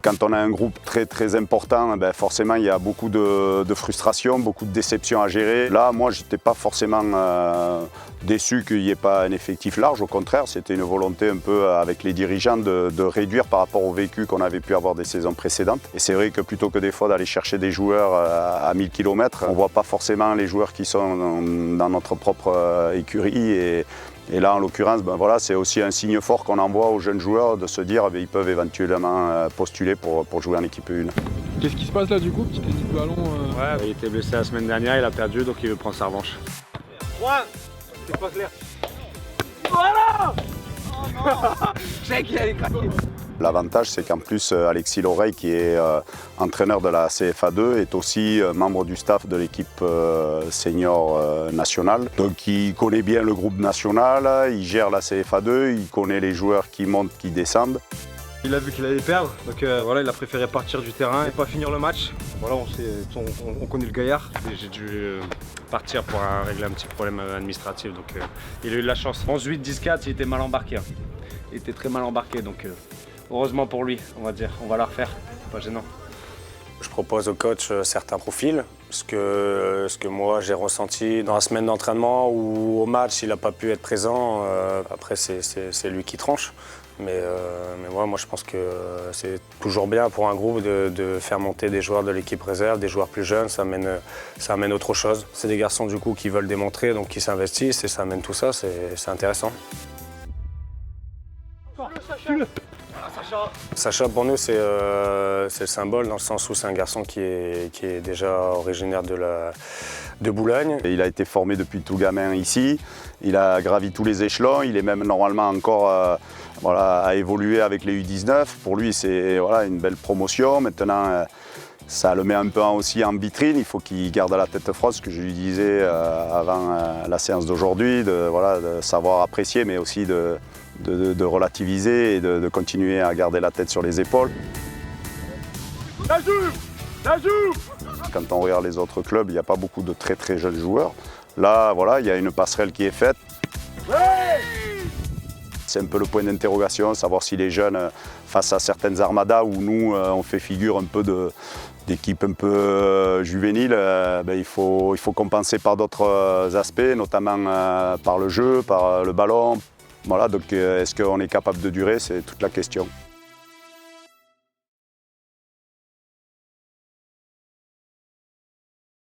quand on a un groupe très important, ben forcément il y a beaucoup de frustration, beaucoup de déception à gérer. Là, moi, je n'étais pas forcément déçu qu'il n'y ait pas un effectif large. Au contraire, c'était une volonté un peu avec les dirigeants de réduire par rapport au vécu qu'on avait pu avoir des saisons précédentes. Et c'est vrai que plutôt que des fois d'aller chercher des joueurs à 1000 km, on ne voit pas forcément les joueurs qui sont dans notre propre écurie. Et là, en l'occurrence, ben voilà, c'est aussi un signe fort qu'on envoie aux jeunes joueurs de se dire qu'ils peuvent éventuellement postuler pour jouer en équipe 1. Qu'est-ce qui se passe là du coup? Petite Denis Ballon Ouais, il était blessé la semaine dernière, il a perdu, donc il veut prendre sa revanche. 3, c'est pas clair. Voilà. Oh non. Je sais qu'il allait craquer. L'avantage, c'est qu'en plus, Alexis Loreille, qui est entraîneur de la CFA2, est aussi membre du staff de l'équipe senior nationale. Donc il connaît bien le groupe national, il gère la CFA2, il connaît les joueurs qui montent, qui descendent. Il a vu qu'il allait perdre, donc voilà, il a préféré partir du terrain et pas finir le match. Voilà, on connaît le gaillard. J'ai dû partir pour régler un petit problème administratif, donc il a eu de la chance. 11-8, 10-4, il était mal embarqué. Il était très mal embarqué, donc heureusement pour lui, on va dire. On va la refaire, c'est pas gênant. Je propose au coach certains profils, ce que moi j'ai ressenti dans la semaine d'entraînement ou au match, il n'a pas pu être présent. Après, c'est lui qui tranche. Mais moi je pense que c'est toujours bien pour un groupe de faire monter des joueurs de l'équipe réserve, des joueurs plus jeunes, ça amène autre chose. C'est des garçons du coup qui veulent démontrer, donc qui s'investissent et ça amène tout ça, c'est intéressant. Sacha pour nous c'est le symbole dans le sens où c'est un garçon qui est déjà originaire de Boulogne. Et il a été formé depuis tout gamin ici, il a gravi tous les échelons, il est même normalement encore à évoluer avec les U19. Pour lui c'est une belle promotion. Maintenant ça le met un peu aussi en vitrine, il faut qu'il garde la tête froide, ce que je lui disais avant la séance d'aujourd'hui, de savoir apprécier mais aussi de relativiser et de continuer à garder la tête sur les épaules. La joue. Quand on regarde les autres clubs, il n'y a pas beaucoup de très jeunes joueurs. Là, il y a une passerelle qui est faite. Ouais. C'est un peu le point d'interrogation, savoir si les jeunes, face à certaines armadas où nous, on fait figure un peu d'équipe un peu juvénile, il faut compenser par d'autres aspects, notamment par le jeu, par le ballon. Voilà, donc est-ce qu'on est capable de durer, c'est toute la question.